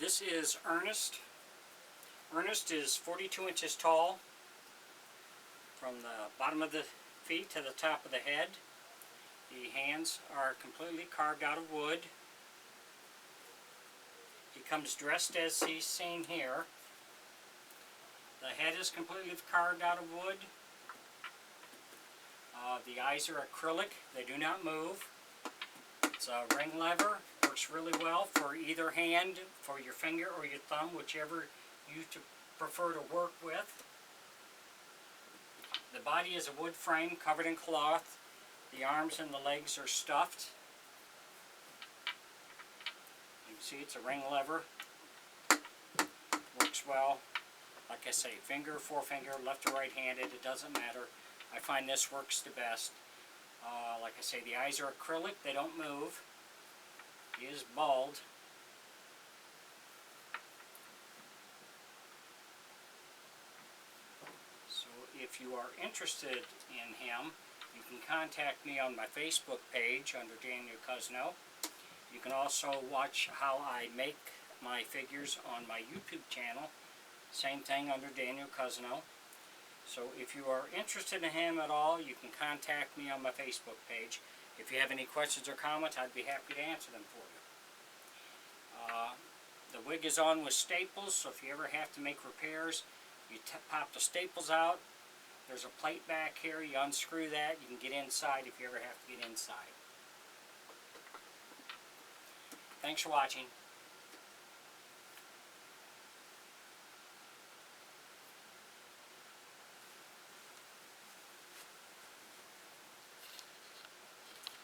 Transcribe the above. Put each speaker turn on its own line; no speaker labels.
This is Ernest. Ernest is 42 inches tall from the bottom of the feet to the top of the head. The hands are completely carved out of wood. He comes dressed as he's seen here. The head is completely carved out of wood. The eyes are acrylic. They do not move. It's a ring lever. Works really well for either hand, for your finger or your thumb, whichever you prefer to work with. The body is a wood frame covered in cloth. The arms and the legs are stuffed. You can see it's a ring lever. Works well. Like I say, finger, forefinger, left or right-handed, it doesn't matter. I find this works the best. Like I say, the eyes are acrylic, they don't move. He is bald. So if you are interested in him, you can contact me on my Facebook page under Daniel Cosno. You can also watch how I make my figures on my YouTube channel. Same thing under Daniel Cosno. So if you are interested in him at all, you can contact me on my Facebook page. If you have any questions or comments, I'd be happy to answer them for you. The wig is on with staples, so if you ever have to make repairs, you pop the staples out. There's a plate back here. You unscrew that. You can get inside if you ever have to get inside. Thanks for watching.